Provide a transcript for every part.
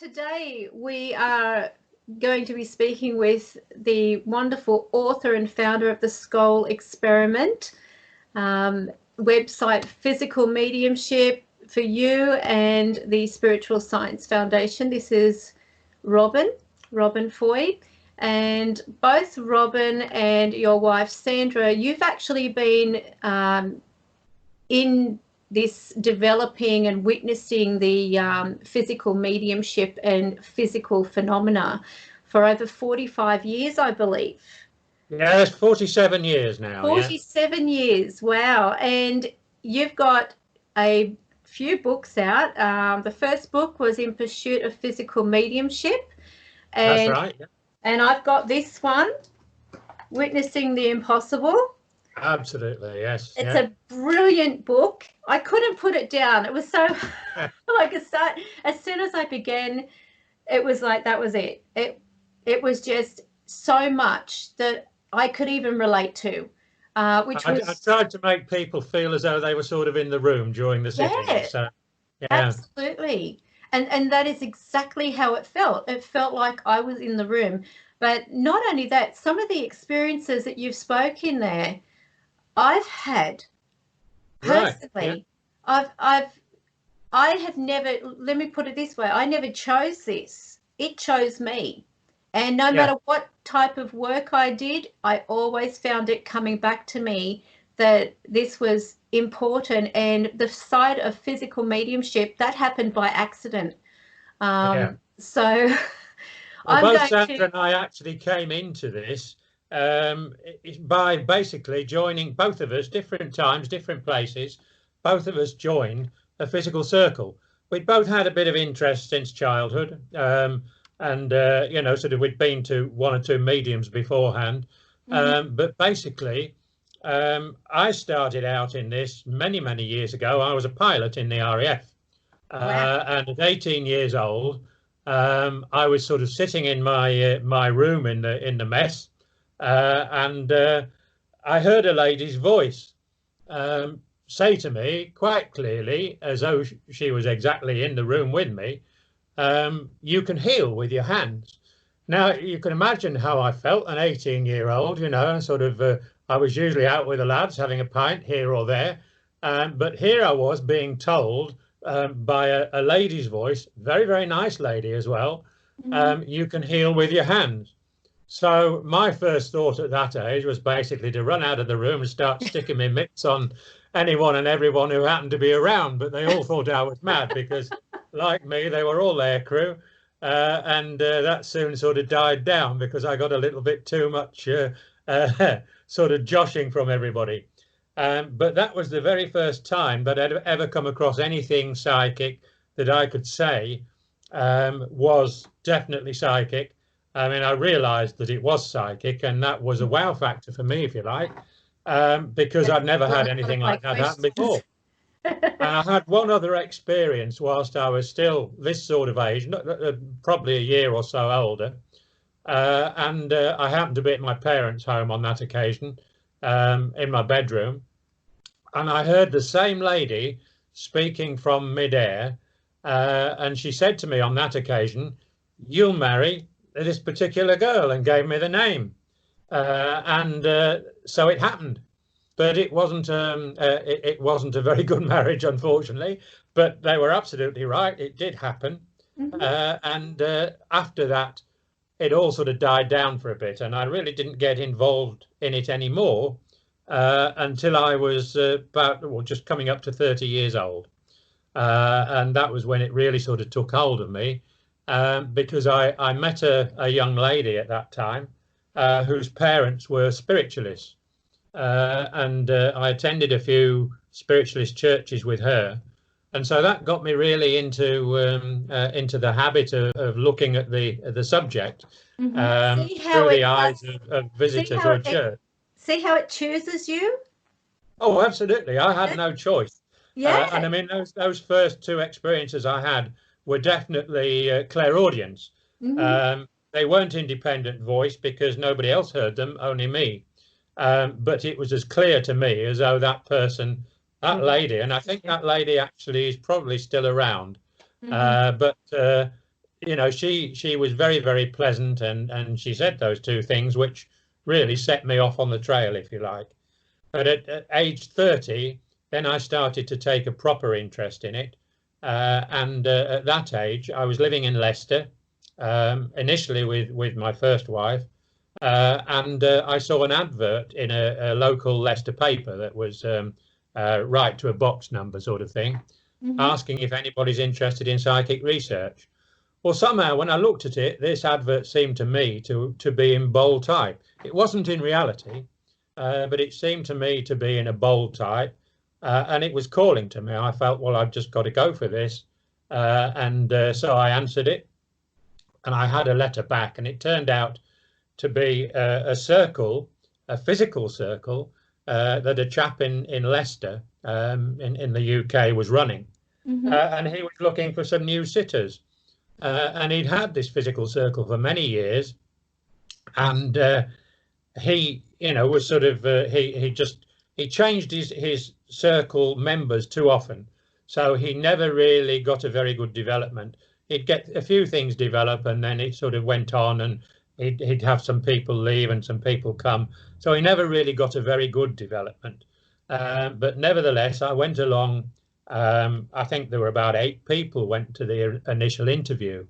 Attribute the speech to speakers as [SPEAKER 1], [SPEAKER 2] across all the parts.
[SPEAKER 1] Today we are going to be speaking with the wonderful author and founder of the Scole Experiment website, Physical Mediumship for You, and the Spiritual Science Foundation. This is Robin Foy, and both Robin and your wife Sandra, you've actually been in this developing and witnessing the physical mediumship and physical phenomena for over 45 years, I believe.
[SPEAKER 2] Yeah, it's 47 years now.
[SPEAKER 1] 47 years, wow. And you've got a few books out. The first book was In Pursuit of Physical Mediumship.
[SPEAKER 2] And, that's right. Yeah.
[SPEAKER 1] And I've got this one, Witnessing the Impossible.
[SPEAKER 2] Absolutely, yes.
[SPEAKER 1] It's a brilliant book. I couldn't put it down. It was so like as soon as I began, it was like that was it. It was just so much that I could even relate to. I
[SPEAKER 2] tried to make people feel as though they were sort of in the room during the sitting.
[SPEAKER 1] Yeah,
[SPEAKER 2] so,
[SPEAKER 1] absolutely. And that is exactly how it felt. It felt like I was in the room. But not only that, some of the experiences that you've spoken there, I've had personally. Right. Yeah. I have never, let me put it this way, I never chose this. It chose me. And no matter what type of work I did, I always found it coming back to me that this was important. And the side of physical mediumship, that happened by accident. So
[SPEAKER 2] both Sandra and I actually came into this by basically joining, both of us, different times, different places. Both of us joined a physical circle. We'd both had a bit of interest since childhood, and sort of we'd been to one or two mediums beforehand. But basically, I started out in this many years ago. I was a pilot in the RAF, and at 18 years old, I was sort of sitting in my room in the mess. And I heard a lady's voice say to me quite clearly, as though she was exactly in the room with me, you can heal with your hands. Now, you can imagine how I felt, an 18-year-old, sort of, I was usually out with the lads having a pint here or there. But here I was being told by a lady's voice, very nice lady as well, you can heal with your hands. So my first thought at that age was basically to run out of the room and start sticking my mitts on anyone and everyone who happened to be around. But they all thought I was mad because, like me, they were all aircrew. And that soon sort of died down because I got a little bit too much sort of joshing from everybody. But that was the very first time that I'd ever come across anything psychic that I could say was definitely psychic. I mean, I realized that it was psychic, and that was a wow factor for me, if you like, because I'd never had anything like that happen before. And I had one other experience whilst I was still this sort of age, probably a year or so older. And I happened to be at my parents' home on that occasion, in my bedroom. And I heard the same lady speaking from midair. And she said to me on that occasion, "You'll marry this particular girl," and gave me the name. So it happened. But it wasn't a very good marriage, unfortunately. But they were absolutely right. It did happen. And after that, it all sort of died down for a bit. And I really didn't get involved in it anymore until I was just coming up to 30 years old. And that was when it really sort of took hold of me, because I met a young lady at that time whose parents were spiritualists. And I attended a few spiritualist churches with her, and so that got me really into the habit of looking at the subject through the eyes of visitors or church.
[SPEAKER 1] See how it chooses you?
[SPEAKER 2] Oh, absolutely. I had no choice. Yeah. And I mean, those first two experiences I had were definitely clairaudience. They weren't independent voice because nobody else heard them, only me. But it was as clear to me as though that person, that lady, and I think that lady actually is probably still around, but you know, she was very, very pleasant, and she said those two things which really set me off on the trail, if you like. But at age 30, then I started to take a proper interest in it. And at that age, I was living in Leicester, initially with my first wife. And I saw an advert in a local Leicester paper that was right to a box number sort of thing, asking if anybody's interested in psychic research. Well, somehow when I looked at it, this advert seemed to me to be in bold type. It wasn't in reality, but it seemed to me to be in a bold type, and it was calling to me. I felt, well, I've just got to go for this. And so I answered it, and I had a letter back, and it turned out to be a circle, a physical circle, that a chap in Leicester, in the UK, was running. And he was looking for some new sitters. And he'd had this physical circle for many years, and he, you know, was sort of he changed his circle members too often, so he never really got a very good development. He'd get a few things develop, and then it sort of went on, and he'd have some people leave and some people come, so he never really got a very good development. But nevertheless, I went along. I think there were about 8 people went to the initial interview,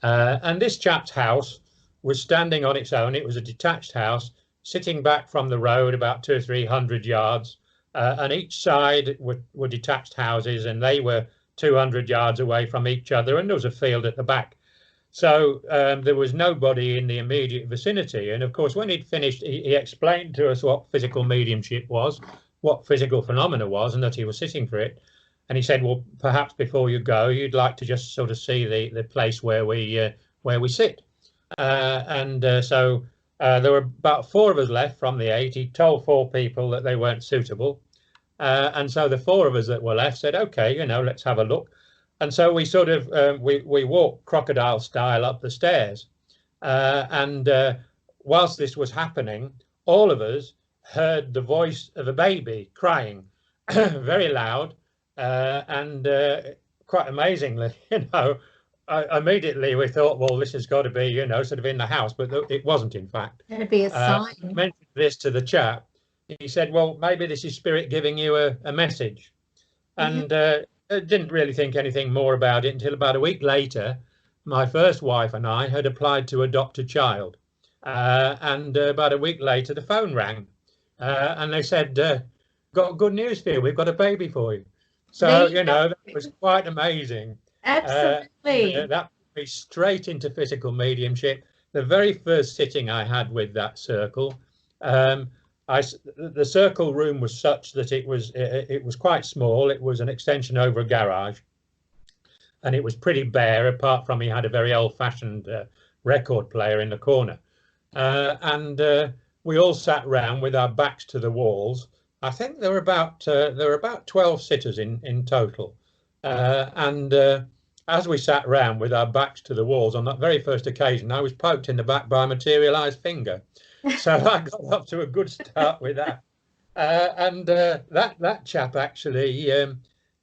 [SPEAKER 2] and this chap's house was standing on its own. It was a detached house sitting back from the road about 200 or 300 yards, and each side were detached houses, and they were 200 yards away from each other, and there was a field at the back. So there was nobody in the immediate vicinity. And of course, when he'd finished, he explained to us what physical mediumship was, what physical phenomena was, and that he was sitting for it. And he said, well, perhaps before you go, you'd like to just sort of see the place where we sit. So there were about 4 of us left from the 8. He told 4 people that they weren't suitable. And so the 4 of us that were left said, OK, you know, let's have a look. And so we sort of we walked crocodile style up the stairs. And whilst this was happening, all of us heard the voice of a baby crying very loud. And quite amazingly, you know, immediately we thought, well, this has got to be, you know, sort of in the house, but it wasn't, in fact.
[SPEAKER 1] It'd be a sign.
[SPEAKER 2] I mentioned this to the chap. He said, well, maybe this is spirit giving you a message. And I didn't really think anything more about it until about a week later. My first wife and I had applied to adopt a child. And about a week later, the phone rang. And they said, got good news for you. We've got a baby for you. So, you know, that was quite amazing.
[SPEAKER 1] Absolutely.
[SPEAKER 2] That put me straight into physical mediumship. The very first sitting I had with that circle, the circle room was such that it was quite small. It was an extension over a garage, and it was pretty bare, apart from he had a very old-fashioned record player in the corner. And we all sat round with our backs to the walls. I think there were about 12 sitters in total, and as we sat round with our backs to the walls on that very first occasion, I was poked in the back by a materialised finger, so I got up to a good start with that. And that chap actually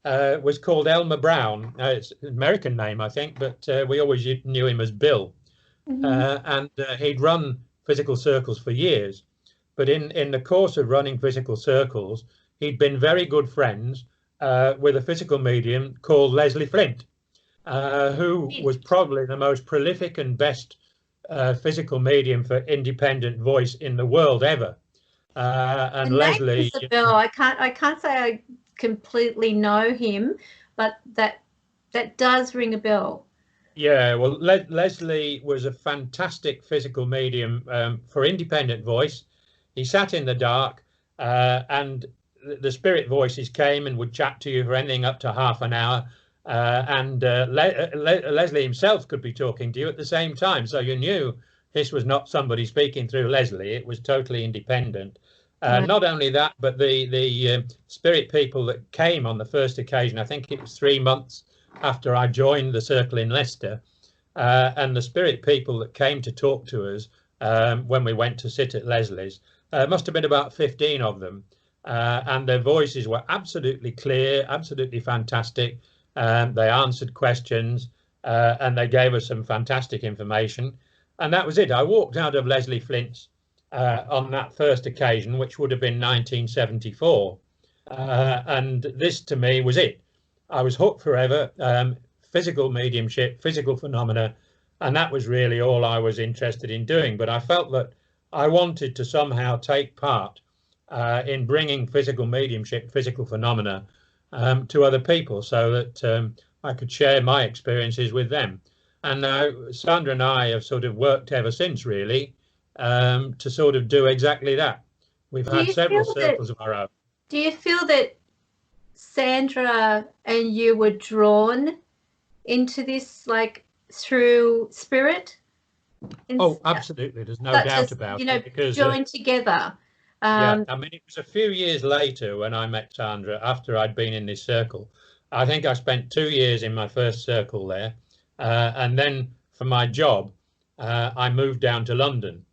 [SPEAKER 2] was called Elmer Brown. It's an American name, I think, but we always knew him as Bill. And he'd run physical circles for years. But in the course of running physical circles, he'd been very good friends with a physical medium called Leslie Flint, who was probably the most prolific and best physical medium for independent voice in the world ever. And Leslie,
[SPEAKER 1] I can't say I completely know him, but that does ring a bell.
[SPEAKER 2] Yeah, well, Leslie was a fantastic physical medium for independent voice. He sat in the dark, and the spirit voices came and would chat to you for anything up to half an hour. And Leslie himself could be talking to you at the same time. So you knew this was not somebody speaking through Leslie. It was totally independent. Not only that, but the spirit people that came on the first occasion, I think it was 3 months after I joined the circle in Leicester, and the spirit people that came to talk to us when we went to sit at Leslie's, must have been about 15 of them, and their voices were absolutely clear, absolutely fantastic. They answered questions, and they gave us some fantastic information. And that was it. I walked out of Leslie Flint's on that first occasion, which would have been 1974. And this to me was it. I was hooked forever. Physical mediumship, physical phenomena, and that was really all I was interested in doing. But I felt that I wanted to somehow take part in bringing physical mediumship, physical phenomena to other people, so that I could share my experiences with them. And now Sandra and I have sort of worked ever since, really, to sort of do exactly that. We've had several circles of our own.
[SPEAKER 1] Do you feel that Sandra and you were drawn into this, like, through spirit?
[SPEAKER 2] Oh, absolutely. There's no doubt about it. Because
[SPEAKER 1] joined together.
[SPEAKER 2] Yeah, I mean, it was a few years later when I met Sandra, after I'd been in this circle. I think I spent 2 years in my first circle there. And then for my job, I moved down to London.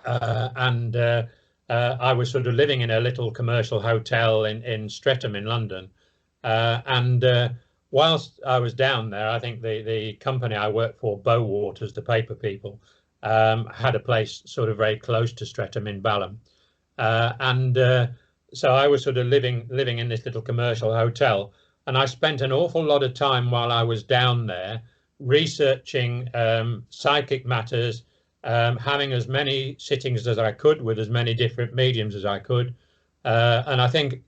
[SPEAKER 2] And I was sort of living in a little commercial hotel in Streatham in London. Whilst I was down there, I think the company I worked for, Bow Waters, the paper people, had a place sort of very close to Streatham in Balham. So I was sort of living in this little commercial hotel, and I spent an awful lot of time while I was down there researching psychic matters, having as many sittings as I could with as many different mediums as I could. And I think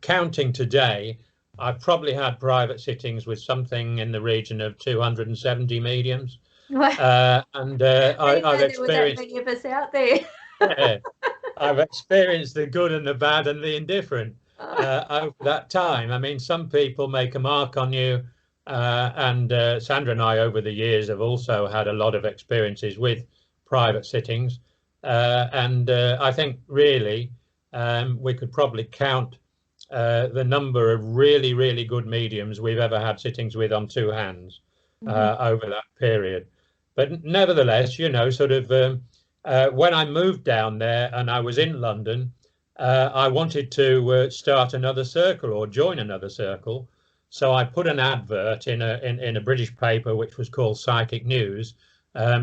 [SPEAKER 2] counting today, I've probably had private sittings with something in the region of 270 mediums.
[SPEAKER 1] I've
[SPEAKER 2] experienced
[SPEAKER 1] there were that many of us out there.
[SPEAKER 2] Yeah, I've experienced the good and the bad and the indifferent over that time. I mean, some people make a mark on you, and Sandra and I over the years have also had a lot of experiences with private sittings, and I think really we could probably count the number of really, really good mediums we've ever had sittings with on two hands over that period. But nevertheless, you know, sort of when I moved down there and I was in London, I wanted to start another circle or join another circle. So I put an advert in a British paper, which was called Psychic News,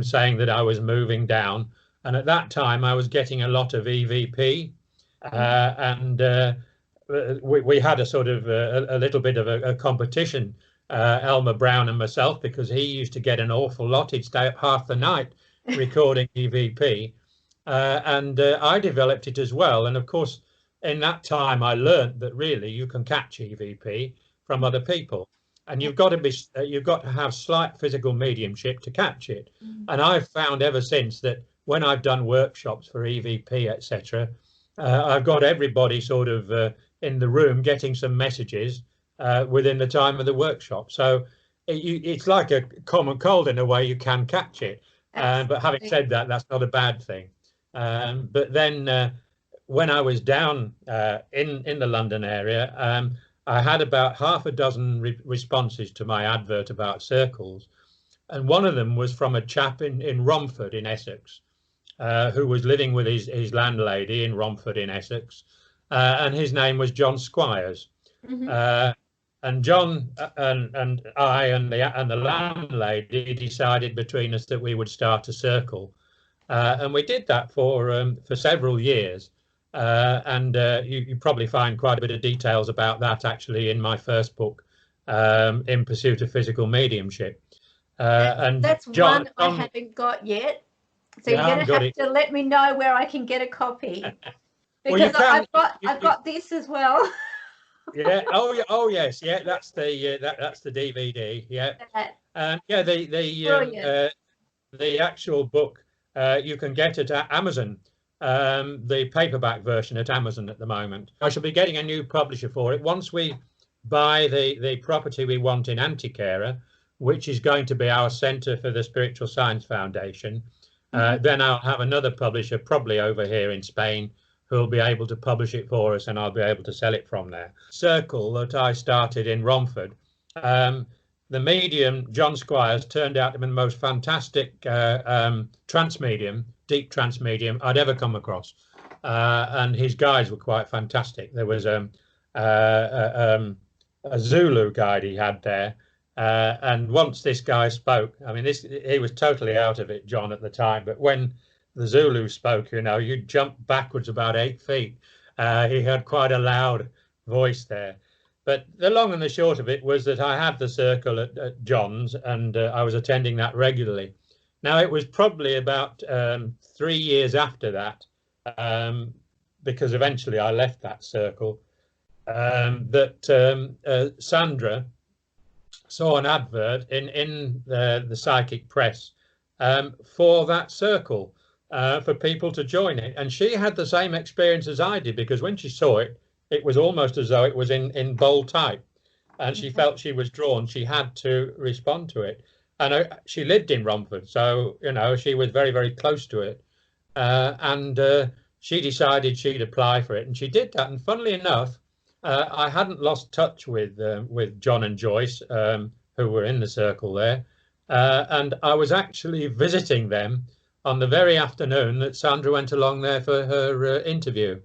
[SPEAKER 2] saying that I was moving down. And at that time, I was getting a lot of e.v.p. And we had a sort of a little bit of a competition, Elmer Brown and myself, because he used to get an awful lot. He'd stay up half the night recording e.v.p. And I developed it as well. And of course, in that time, I learned that really you can catch e.v.p. from other people, and you've got to have slight physical mediumship to catch it. And I've found ever since that when I've done workshops for e.v.p, etc., I've got everybody sort of in the room getting some messages within the time of the workshop. So it's like a common cold in a way. You can catch it. But having said that, that's not a bad thing. But then when I was down in the London area, I had about half a dozen responses to my advert about circles. And one of them was from a chap in Romford in Essex, who was living with his landlady in Romford in Essex. And his name was John Squires. And John and I and the landlady decided between us that we would start a circle. And we did that for several years. And you probably find quite a bit of details about that actually in my first book, In Pursuit of Physical Mediumship. And
[SPEAKER 1] that's John, one I haven't got yet. So you're going to have to let me know where I can get a copy. Because I've got this as well.
[SPEAKER 2] Yeah. Oh yes. Yeah. That's the DVD. Yeah. Yeah. The actual book you can get it at Amazon. The paperback version at Amazon at the moment. I shall be getting a new publisher for it once we buy the property we want in Antequera, which is going to be our centre for the Spiritual Science Foundation. Then I'll have another publisher, probably over here in Spain, who'll be able to publish it for us, and I'll be able to sell it from there. Circle that I started in Romford, the medium John Squires turned out to be the most fantastic trance medium, deep trance medium I'd ever come across, and his guides were quite fantastic. There was a Zulu guide he had there, And once this guy spoke, I mean, he was totally out of it, John, at the time. But when the Zulu spoke, you know, you jumped backwards about 8 feet. He had quite a loud voice there. But the long and the short of it was that I had the circle at John's, and I was attending that regularly. Now, it was probably about 3 years after that, because eventually I left that circle, that Sandra saw an advert in the psychic press for that circle, for people to join it. And she had the same experience as I did, because when she saw it, it was almost as though it was in bold type, and she felt she was drawn. She had to respond to it. And she lived in Romford, so, you know, she was very, very close to it. And she decided she'd apply for it, and she did that. And funnily enough, I hadn't lost touch with John and Joyce, who were in the circle there, and I was actually visiting them on the very afternoon that Sandra went along there for her interview,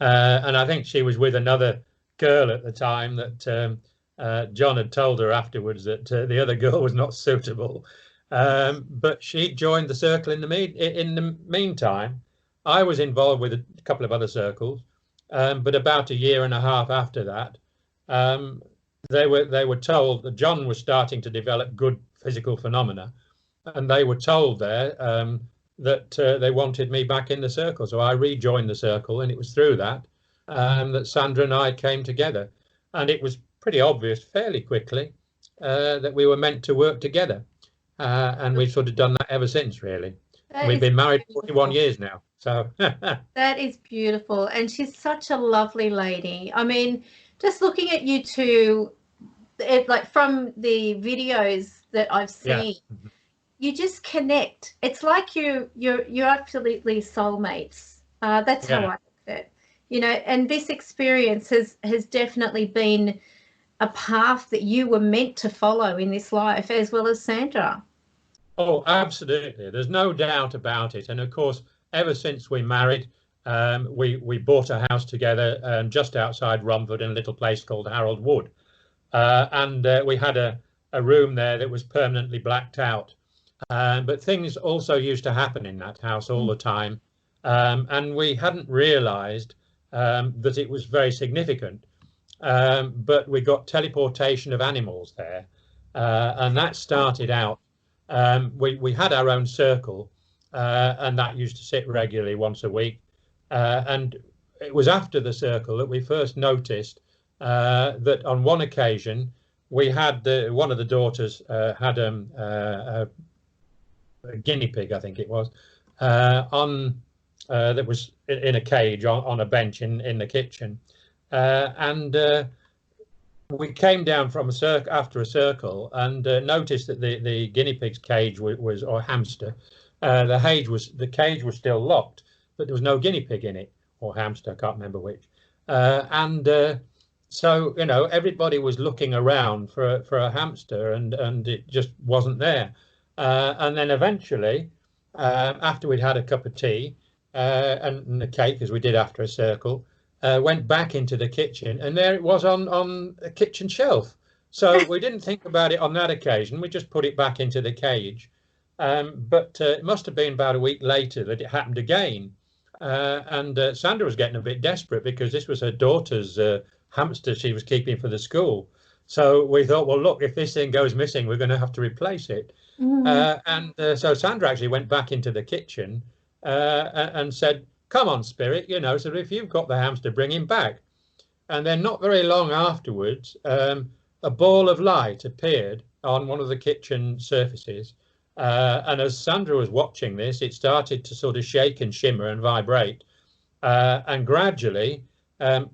[SPEAKER 2] and I think she was with another girl at the time that John had told her afterwards that the other girl was not suitable, but she joined the circle in the meantime. I was involved with a couple of other circles. But about a year and a half after that, they were told that John was starting to develop good physical phenomena, and they were told there that they wanted me back in the circle. So I rejoined the circle, and it was through that that Sandra and I came together, and it was pretty obvious fairly quickly that we were meant to work together, and we've sort of done that ever since, really. We've been married 41 years now. So
[SPEAKER 1] that is beautiful, and she's such a lovely lady. I mean, just looking at you two, like from the videos that I've seen, you just connect. It's like you're absolutely soulmates. That's how I look at it. You know, and this experience has definitely been a path that you were meant to follow in this life, as well as Sandra.
[SPEAKER 2] Oh, absolutely. There's no doubt about it. And of course, ever since we married, we bought a house together just outside Romford in a little place called Harold Wood. And we had a room there that was permanently blacked out. But things also used to happen in that house all the time. And we hadn't realized that it was very significant. But we got teleportation of animals there. And that started out. We had our own circle, and that used to sit regularly once a week. And it was after the circle that we first noticed that on one occasion we had one of the daughters had a guinea pig, I think it was, that was in a cage on a bench in the kitchen, and we came down from after a circle and noticed that the guinea pig's cage was or hamster, the cage was still locked, but there was no guinea pig in it, or hamster, I can't remember which. So, you know, everybody was looking around for a hamster, and it just wasn't there. And then eventually, after we'd had a cup of tea and a cake, as we did after a circle, went back into the kitchen, and there it was on a kitchen shelf. So we didn't think about it on that occasion. We just put it back into the cage. But it must have been about a week later that it happened again. And Sandra was getting a bit desperate because this was her daughter's hamster she was keeping for the school. So we thought, well, look, if this thing goes missing, we're going to have to replace it. So Sandra actually went back into the kitchen and said, come on, Spirit, you know, so if you've got the hamster, bring him back. And then not very long afterwards, a ball of light appeared on one of the kitchen surfaces. And as Sandra was watching this, it started to sort of shake and shimmer and vibrate, and gradually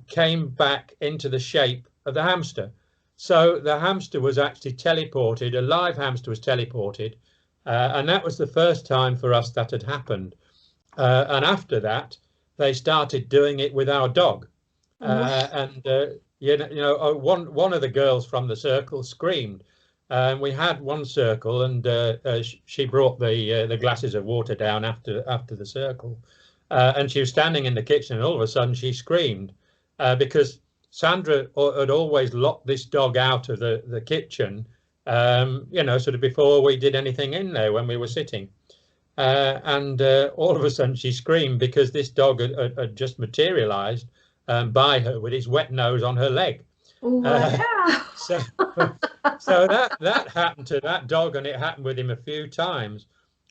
[SPEAKER 2] came back into the shape of the hamster. So the hamster was actually teleported, a live hamster was teleported, and that was the first time for us that had happened. And after that, they started doing it with our dog. And one of the girls from the circle screamed. We had one circle, and she brought the glasses of water down after the circle, and she was standing in the kitchen, and all of a sudden she screamed because Sandra had always locked this dog out of the kitchen sort of before we did anything in there when we were sitting. And all of a sudden she screamed because this dog had just materialized by her with his wet nose on her leg.
[SPEAKER 1] Wow.
[SPEAKER 2] So, so that happened to that dog, and it happened with him a few times.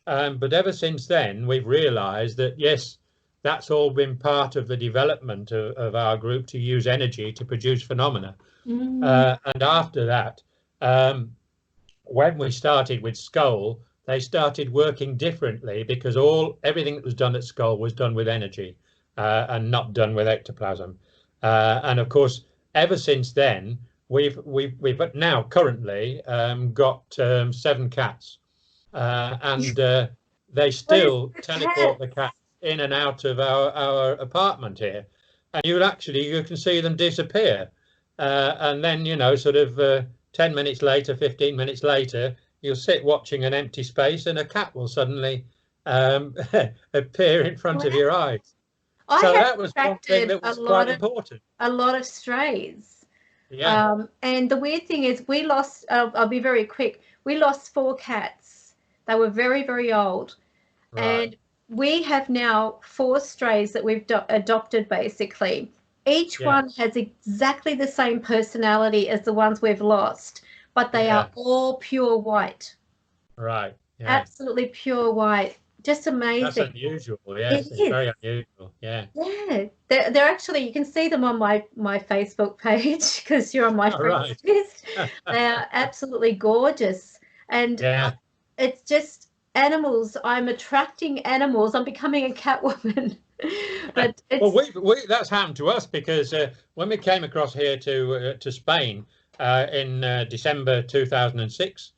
[SPEAKER 2] But ever since then, we've realized that, yes, that's all been part of the development of our group to use energy to produce phenomena. And after that, when we started with Skoll, they started working differently because everything that was done at Skoll was done with energy and not done with ectoplasm. And of course, ever since then, we've now currently got 7 cats, and they still teleport the cats in and out of our apartment here, and you can see them disappear, and then sort of 10 minutes later, 15 minutes later, you'll sit watching an empty space and a cat will suddenly appear in front of your eyes. So that was one thing that was quite important.
[SPEAKER 1] A lot of strays.
[SPEAKER 2] Yeah.
[SPEAKER 1] And the weird thing is we lost, I'll be very quick, we lost 4 cats. They were very, very old. Right. And we have now 4 strays that we've adopted, basically. Each one has exactly the same personality as the ones we've lost, but they are all pure white.
[SPEAKER 2] Right. Yeah.
[SPEAKER 1] Absolutely pure white. Just amazing.
[SPEAKER 2] That's unusual. Yes, it's very unusual. Yeah.
[SPEAKER 1] Yeah. They're actually, you can see them on my Facebook page because you're on my friends list. They are absolutely gorgeous. And it's just animals. I'm attracting animals. I'm becoming a cat woman. But it's...
[SPEAKER 2] Well, that's happened to us because when we came across here to Spain in December 2006,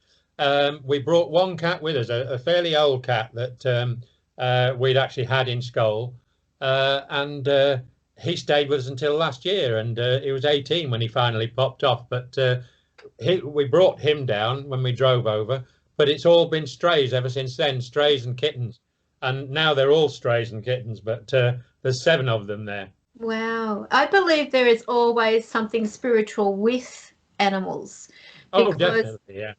[SPEAKER 2] we brought 1 cat with us, a fairly old cat that we'd actually had in Skoll, and he stayed with us until last year, and he was 18 when he finally popped off. But we brought him down when we drove over, but it's all been strays ever since then, strays and kittens. And now they're all strays and kittens, but there's 7 of them there.
[SPEAKER 1] Wow. I believe there is always something spiritual with animals.
[SPEAKER 2] Oh, definitely, yeah.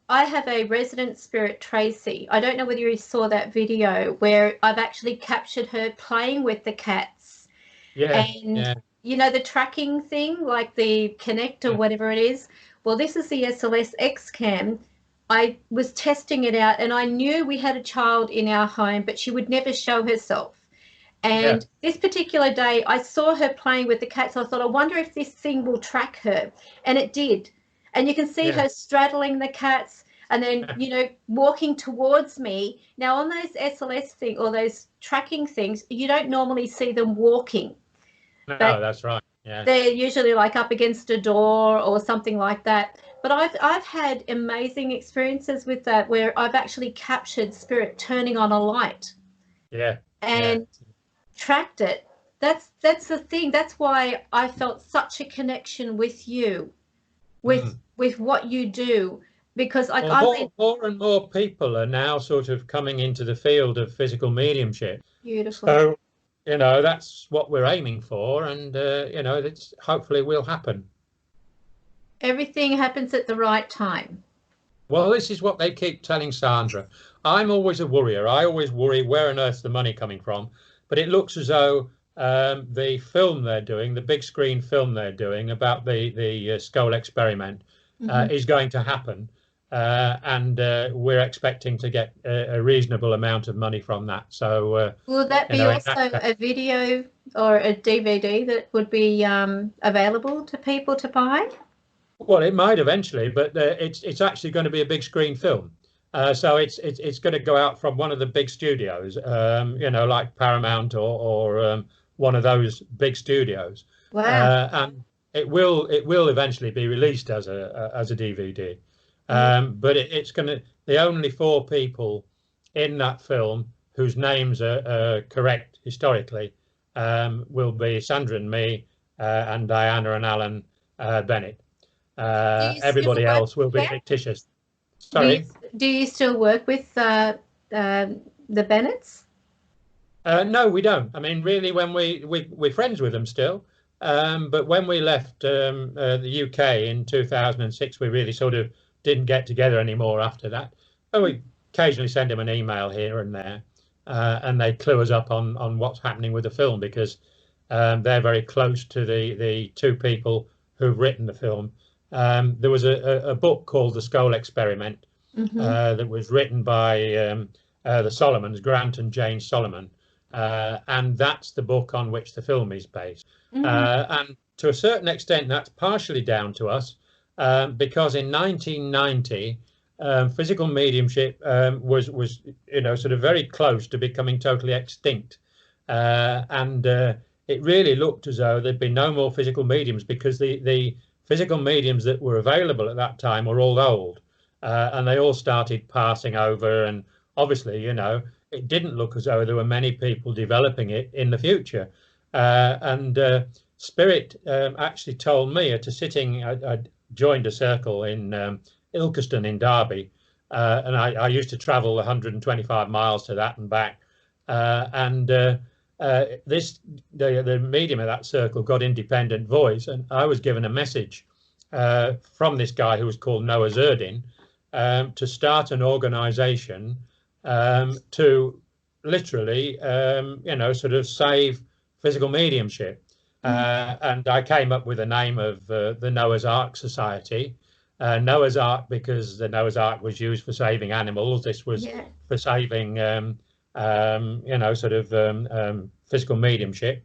[SPEAKER 1] I have a resident spirit, Tracy. I don't know whether you saw that video where I've actually captured her playing with the cats.
[SPEAKER 2] Yeah.
[SPEAKER 1] And you know the tracking thing, like the Connect or whatever it is? Well, this is the SLS X-Cam. I was testing it out and I knew we had a child in our home, but she would never show herself. And this particular day, I saw her playing with the cats. I thought, I wonder if this thing will track her. And it did. And you can see her straddling the cats and then, walking towards me. Now, on those SLS thing or those tracking things, you don't normally see them walking.
[SPEAKER 2] No, that's right. Yeah.
[SPEAKER 1] They're usually like up against a door or something like that. But I've had amazing experiences with that where I've actually captured spirit turning on a light.
[SPEAKER 2] Yeah.
[SPEAKER 1] And tracked it. That's the thing. That's why I felt such a connection with you, with what you do, because
[SPEAKER 2] more and more people are now sort of coming into the field of physical mediumship.
[SPEAKER 1] Beautiful.
[SPEAKER 2] So, that's what we're aiming for, and it's hopefully will happen.
[SPEAKER 1] Everything happens at the right time.
[SPEAKER 2] Well, this is what they keep telling Sandra. I'm always a worrier. I always worry where on earth's the money coming from. But it looks as though the film they're doing, the big screen film they're doing about the Scole experiment is going to happen. And we're expecting to get a reasonable amount of money from that. So
[SPEAKER 1] will that be also a video or a DVD that would be available to people to buy?
[SPEAKER 2] Well, it might eventually, but it's actually going to be a big screen film. So it's going to go out from one of the big studios, like Paramount or one of those big studios.
[SPEAKER 1] Wow!
[SPEAKER 2] And it will eventually be released as a DVD. But it's going to, the only 4 people in that film whose names are correct historically will be Sandra and me and Diana and Alan Bennett. Everybody else will be fictitious. Sorry.
[SPEAKER 1] Do you still work with the Bennetts?
[SPEAKER 2] No, we don't. I mean, really, when we're friends with them still. But when we left the UK in 2006, we really sort of didn't get together anymore after that. And we occasionally send them an email here and there, and they clue us up on what's happening with the film, because they're very close to the two people who've written the film. There was a book called The Scole Experiment that was written by the Solomons, Grant and Jane Solomon, and that's the book on which the film is based. And to a certain extent, that's partially down to us, because in 1990, physical mediumship was sort of very close to becoming totally extinct, and it really looked as though there'd be no more physical mediums, because the physical mediums that were available at that time were all old, and they all started passing over, and obviously, it didn't look as though there were many people developing it in the future. And Spirit actually told me at a sitting, I joined a circle in Ilkeston in Derby, and I used to travel 125 miles to that and back. The medium of that circle got independent voice, and I was given a message from this guy who was called Noah Zerdin, to start an organization to literally, sort of save physical mediumship. And I came up with the name of the Noah's Ark Society. Noah's Ark because the Noah's Ark was used for saving animals. This was for saving, physical mediumship.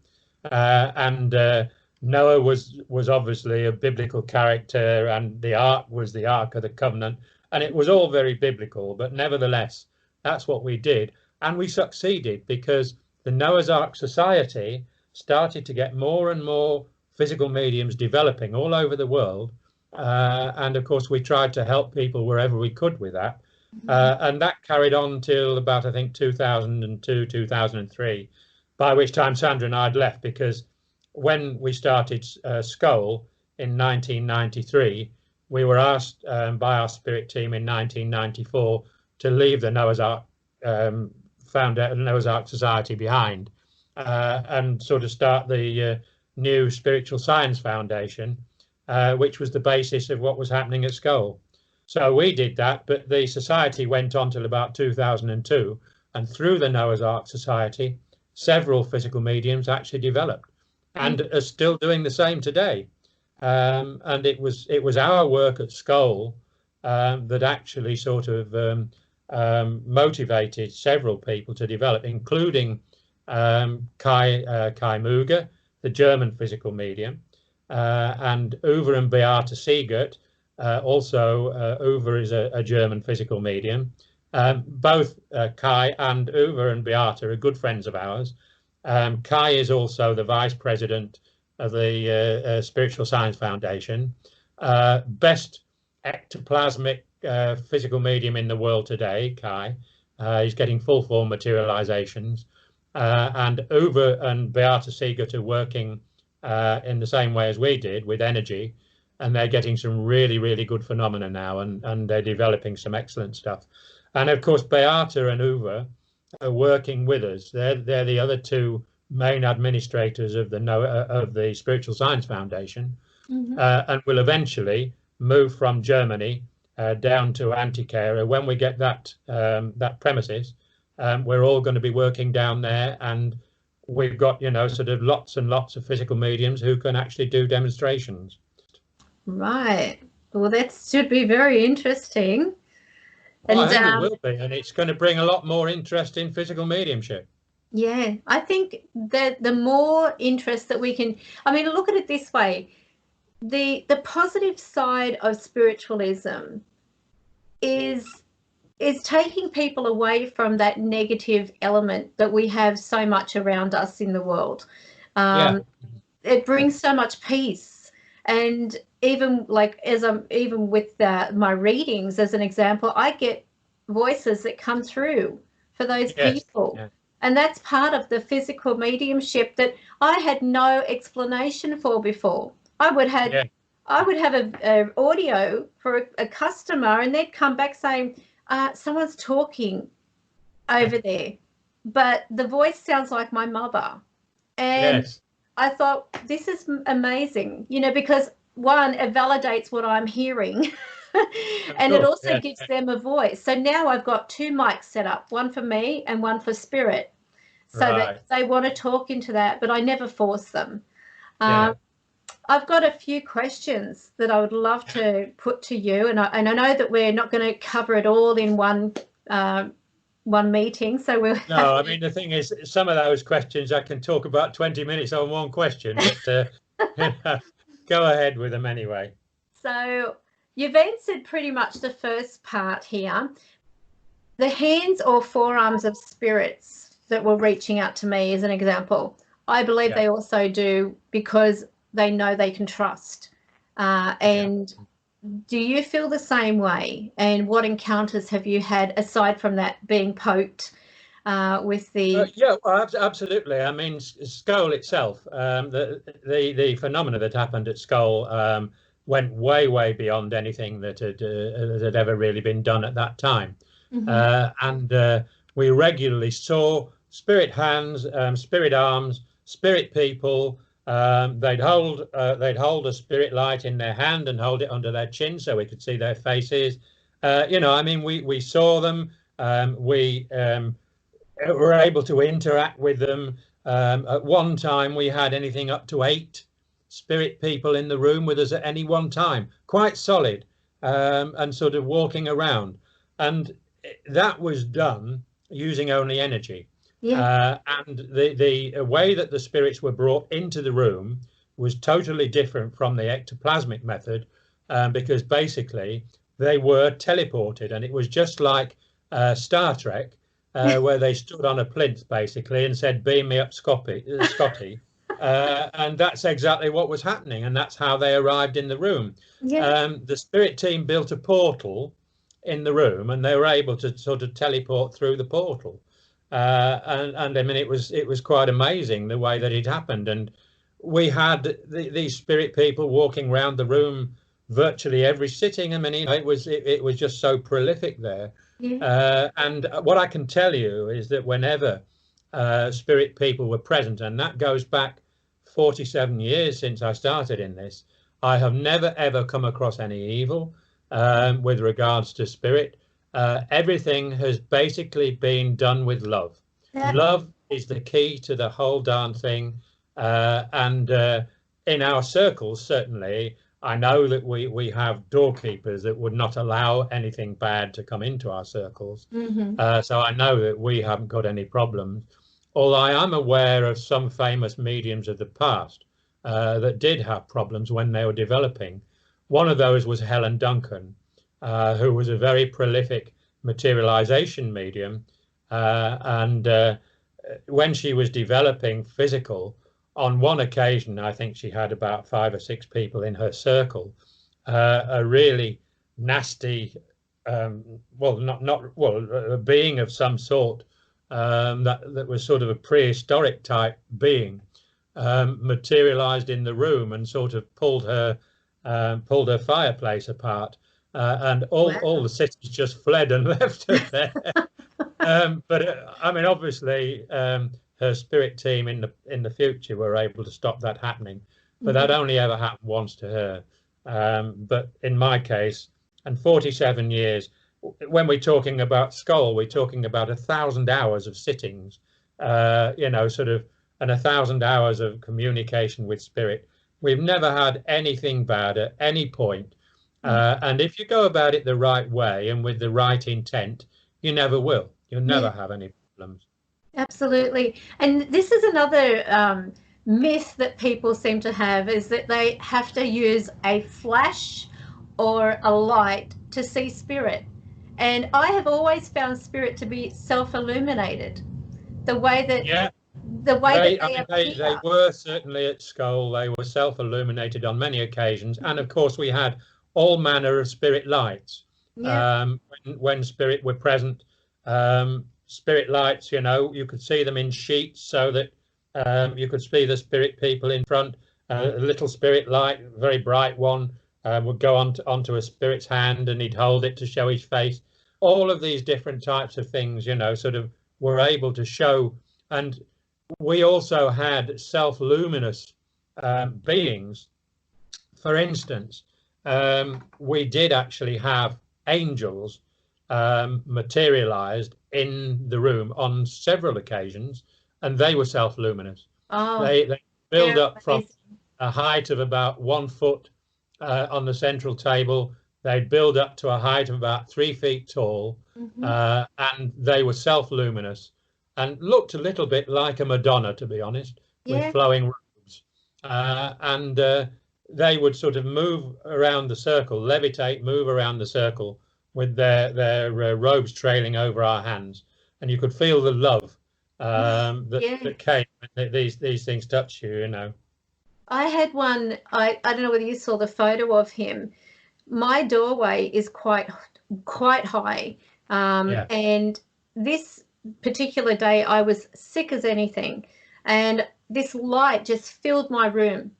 [SPEAKER 2] Noah was obviously a biblical character, and the Ark was the Ark of the Covenant, and it was all very biblical. But nevertheless, that's what we did, and we succeeded, because the Noah's Ark Society started to get more and more physical mediums developing all over the world. And of course, we tried to help people wherever we could with that. And that carried on till about, I think, 2002, 2003, by which time Sandra and I had left, because when we started Skoll in 1993, we were asked by our spirit team in 1994 to leave the Noah's Ark, Noah's Ark Society behind, and sort of start the new Spiritual Science Foundation, which was the basis of what was happening at Skoll. So we did that, but the society went on till about 2002, and through the Noah's Ark Society, several physical mediums actually developed, and are still doing the same today. And it was our work at Skoll that actually sort of motivated several people to develop, including Kai Muger, the German physical medium, and Uwe and Beata Siegert. Also, Uwe is a German physical medium. Both Kai and Uwe and Beata are good friends of ours. Kai is also the vice president of the Spiritual Science Foundation. Best ectoplasmic physical medium in the world today, Kai. He's getting full form materializations. And Uwe and Beata Siegert are working in the same way as we did with energy, and they're getting some really, really good phenomena now, and they're developing some excellent stuff. And of course, Beata and Uwe are working with us. They're the other two main administrators of the Spiritual Science Foundation, and will eventually move from Germany down to Antikythera. When we get that premises, we're all going to be working down there, and we've got sort of lots and lots of physical mediums who can actually do demonstrations.
[SPEAKER 1] Right. Well, that should be very interesting.
[SPEAKER 2] Well, I think it will be, and it's going to bring a lot more interest in physical mediumship.
[SPEAKER 1] Yeah, I think that the more interest that we can, look at it this way, the positive side of spiritualism is taking people away from that negative element that we have so much around us in the world. It brings so much peace, and even like even with my readings, as an example, I get voices that come through for those people. Yeah. And that's part of the physical mediumship that I had no explanation for before. I would have an audio for a customer, and they'd come back saying, someone's talking over there, but the voice sounds like my mother. And I thought, this is amazing, because one, it validates what I'm hearing. And it
[SPEAKER 2] Cool.
[SPEAKER 1] also
[SPEAKER 2] Yeah.
[SPEAKER 1] gives them a voice. So now I've got two mics set up, one for me and one for spirit, so that
[SPEAKER 2] Right.
[SPEAKER 1] if they want to talk into that, but I never force them.
[SPEAKER 2] Yeah.
[SPEAKER 1] I've got a few questions that I would love to put to you, and I know that we're not going to cover it all in one meeting, so we'll
[SPEAKER 2] No, I mean, the thing is, some of those questions I can talk about 20 minutes on one question, but you know, go ahead with them anyway.
[SPEAKER 1] So you've answered pretty much the first part here. The hands or forearms of spirits that were reaching out to me, as an example, I believe
[SPEAKER 2] Yeah.
[SPEAKER 1] they also do because they know they can trust. And do you feel the same way? And what encounters have you had aside from that being poked with the?
[SPEAKER 2] Yeah, well, absolutely. I mean, Skoll itself, the phenomena that happened at Skoll went way beyond anything that had ever really been done at that time. And we regularly saw spirit hands, spirit arms, spirit people. They'd hold a spirit light in their hand and hold it under their chin so we could see their faces. I mean, we saw them. We were able to interact with them. At one time, we had anything up to 8 spirit people in the room with us at any one time, quite solid, and sort of walking around. And that was done using only energy. And the way that the spirits were brought into the room was totally different from the ectoplasmic method, because basically they were teleported, and it was just like Star Trek, where they stood on a plinth basically and said, "Beam me up, Scotty." And that's exactly what was happening, and that's how they arrived in the room. The spirit team built a portal in the room, and they were able to sort of teleport through the portal. And I mean, it was quite amazing the way that it happened. And we had these spirit people walking around the room virtually every sitting. I mean, it was just so prolific there. And what I can tell you is that whenever spirit people were present, and that goes back 47 years since I started in this, I have never ever come across any evil with regards to spirit. Everything has basically been done with love. Love is the key to the whole darn thing. And in our circles, certainly, I know that we have doorkeepers that would not allow anything bad to come into our circles. So I know that we haven't got any problems. Although I am aware of some famous mediums of the past that did have problems when they were developing. One of those was Helen Duncan, who was a very prolific materialization medium. And when she was developing physical, on one occasion, I think she had about 5 or 6 people in her circle. A really nasty, a being of some sort, that was sort of a prehistoric type being, materialized in the room and sort of pulled her fireplace apart, and all the cities just fled and left her there. But I mean, obviously, her spirit team in the future were able to stop that happening, but that only ever happened once to her. But in my case, and 47 years, when we're talking about Skoll, we're talking about 1,000 hours of sittings, sort of, and 1,000 hours of communication with spirit. We've never had anything bad at any point. And if you go about it the right way and with the right intent, you never will. You'll never have any problems.
[SPEAKER 1] Absolutely. And this is another myth that people seem to have, is that they have to use a flash or a light to see spirit. And I have always found spirit to be self-illuminated. The way that
[SPEAKER 2] they were certainly at Skoll. They were self-illuminated on many occasions, and of course we had all manner of spirit lights. When spirit were present, spirit lights, you could see them in sheets, so that you could see the spirit people in front. A little spirit light, a very bright one, would go onto a spirit's hand, and he'd hold it to show his face. All of these different types of things, sort of were able to show. And we also had self-luminous beings. For instance, we did actually have angels materialized in the room on several occasions, and they were self-luminous.
[SPEAKER 1] Oh,
[SPEAKER 2] They build up from
[SPEAKER 1] amazing.
[SPEAKER 2] a height of about 1 foot on the central table. They'd build up to a height of about 3 feet tall, and they were self-luminous and looked a little bit like a Madonna, to be honest, with
[SPEAKER 1] Yeah.
[SPEAKER 2] flowing robes. And they would sort of move around the circle, levitate, move around the circle with their robes trailing over our hands, and you could feel the love that came when these things touch you, you know.
[SPEAKER 1] I had one, I don't know whether you saw the photo of him. My doorway is quite high. And this particular day I was sick as anything. And this light just filled my room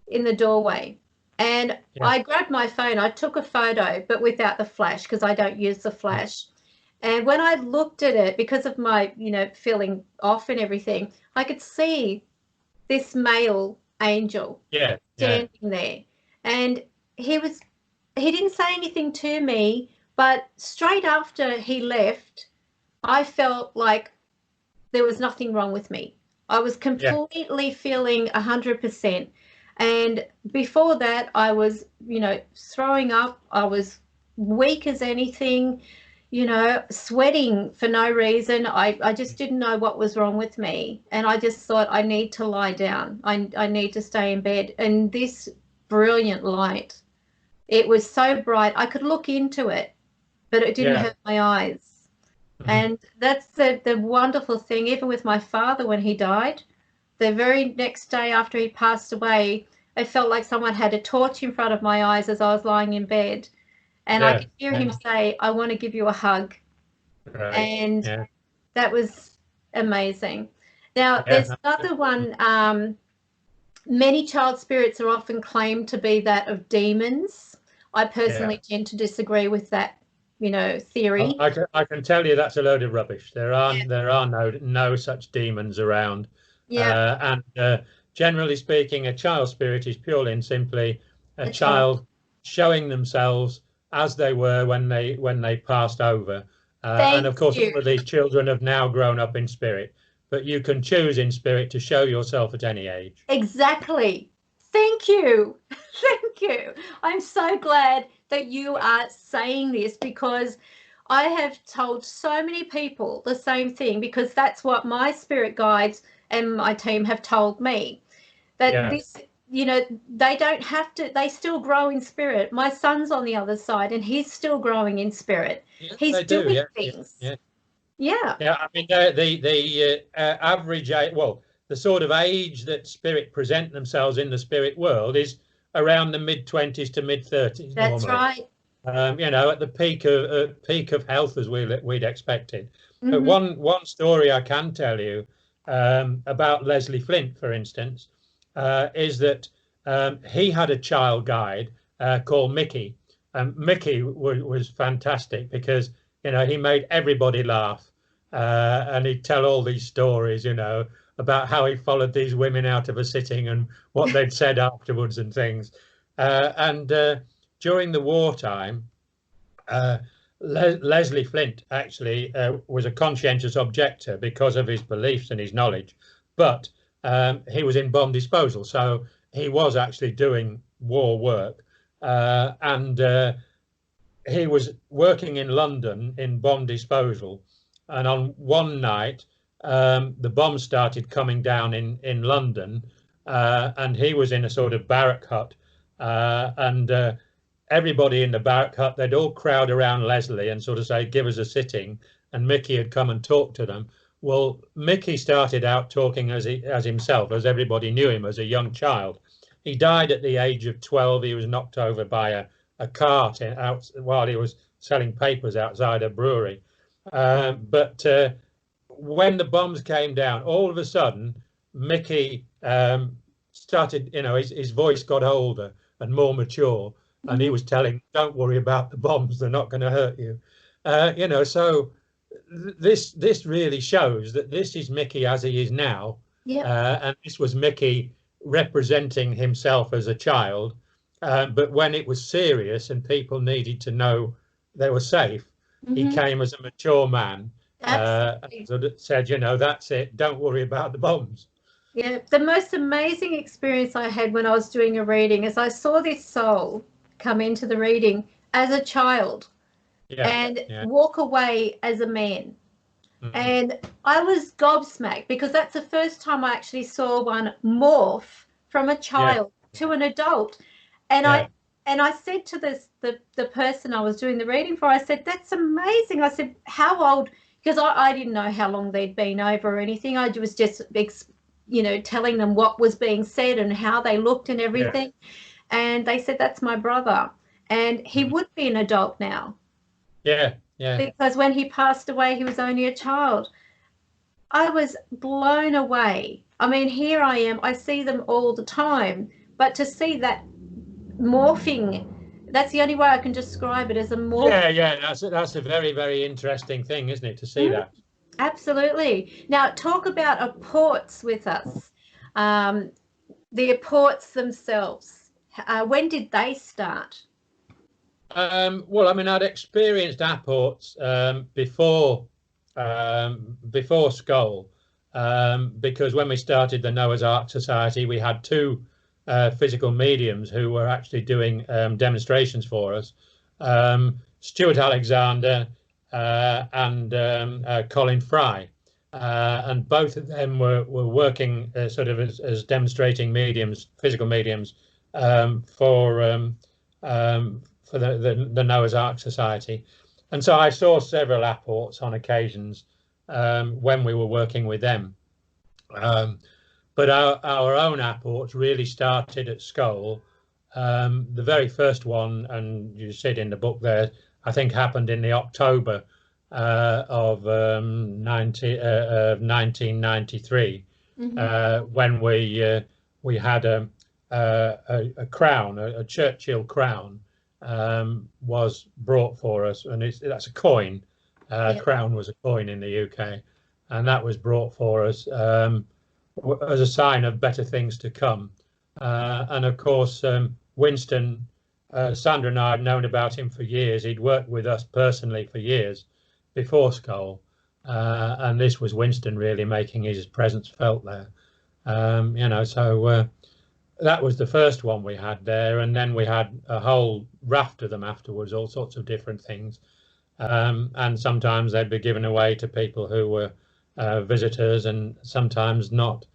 [SPEAKER 1] in the doorway. And I grabbed my phone, I took a photo, but without the flash, because I don't use the flash. And when I looked at it, because of my, feeling off and everything, I could see this male angel standing there. And he didn't say anything to me, but straight after he left, I felt like there was nothing wrong with me. I was completely feeling 100%. And before that, I was, throwing up. I was weak as anything, sweating for no reason. I just didn't know what was wrong with me. And I just thought, I need to lie down. I need to stay in bed. And this brilliant light, it was so bright. I could look into it, but it didn't hurt my eyes. And that's the wonderful thing. Even with my father, when he died, the very next day after he passed away, it felt like someone had a torch in front of my eyes as I was lying in bed. And I could hear him say, I want to give you a hug. And that was amazing. Now, there's another one. Many child spirits are often claimed to be that of demons. I personally tend to disagree with that, theory.
[SPEAKER 2] I can tell you that's a load of rubbish. There are no such demons around. And generally speaking, a child spirit is purely and simply a child showing themselves as they were when they passed over. And of course, all of these children have now grown up in spirit, but you can choose in spirit to show yourself at any age.
[SPEAKER 1] Exactly. Thank you. Thank you. I'm so glad that you are saying this, because I have told so many people the same thing, because that's what my spirit guides and my team have told me, that this, they don't have to, they still grow in spirit. My son's on the other side and he's still growing in spirit. He's doing things.
[SPEAKER 2] I mean, the average age, well, the sort of age that spirit present themselves in the spirit world is around the mid-20s to mid-30s.
[SPEAKER 1] That's
[SPEAKER 2] normally. Right. At the peak of health as we'd expected. But one story I can tell you about Leslie Flint, for instance, is that he had a child guide called Mickey. And Mickey was fantastic because, he made everybody laugh. And he'd tell all these stories, about how he followed these women out of a sitting and what they'd said afterwards and things. And during the wartime, Leslie Flint actually was a conscientious objector because of his beliefs and his knowledge, but he was in bomb disposal, so he was actually doing war work, and he was working in London in bomb disposal, and on one night the bombs started coming down in London, and he was in a sort of barrack hut, and everybody in the barrack hut, they'd all crowd around Leslie and sort of say, give us a sitting, and Mickey had come and talked to them. Well, Mickey started out talking as himself, as everybody knew him as a young child. He died at the age of 12. He was knocked over by a cart while he was selling papers outside a brewery. But when the bombs came down, all of a sudden, Mickey started, his voice got older and more mature. And he was telling, don't worry about the bombs, they're not going to hurt you. So this really shows that this is Mickey as he is now. And this was Mickey representing himself as a child. But when it was serious and people needed to know they were safe, he came as a mature man, sort of said, you know, that's it, don't worry about the bombs.
[SPEAKER 1] Yeah, the most amazing experience I had when I was doing a reading is I saw this soul come into the reading as a child and walk away as a man. And I was gobsmacked because that's the first time I actually saw one morph from a child to an adult. And I said to the person I was doing the reading for, I said, that's amazing. I said, how old? Because I didn't know how long they'd been over or anything. I was just, you know, telling them what was being said and how they looked and everything. And they said, that's my brother. And he would be an adult now.
[SPEAKER 2] Yeah.
[SPEAKER 1] Because when he passed away, he was only a child. I was blown away. I mean, here I am. I see them all the time. But to see that morphing, that's the only way I can describe it, as a morph.
[SPEAKER 2] Yeah. That's a very, very interesting thing, isn't it, to see that?
[SPEAKER 1] Absolutely. Now, talk about aports with us. The aports themselves. When did they start?
[SPEAKER 2] Well, I mean, I'd experienced aports before Skoll, because when we started the Noah's Ark Society, we had two physical mediums who were actually doing demonstrations for us, Stuart Alexander and Colin Fry, and both of them were working sort of as demonstrating mediums, physical mediums, for the Noah's Ark Society. And so I saw several aports on occasions when we were working with them. But our own aports really started at Skoll. The very first one, and you said in the book there, I think happened in the October of 1993, when we had a crown, a Churchill crown, was brought for us, and that's a coin. Crown was a coin in the UK, and that was brought for us as a sign of better things to come. And of course, Winston, Sandra and I had known about him for years. He'd worked with us personally for years before Skoll, and this was Winston really making his presence felt there. You know, so that was the first one we had there, and then we had a whole raft of them afterwards, all sorts of different things, and sometimes they'd be given away to people who were visitors, and sometimes not,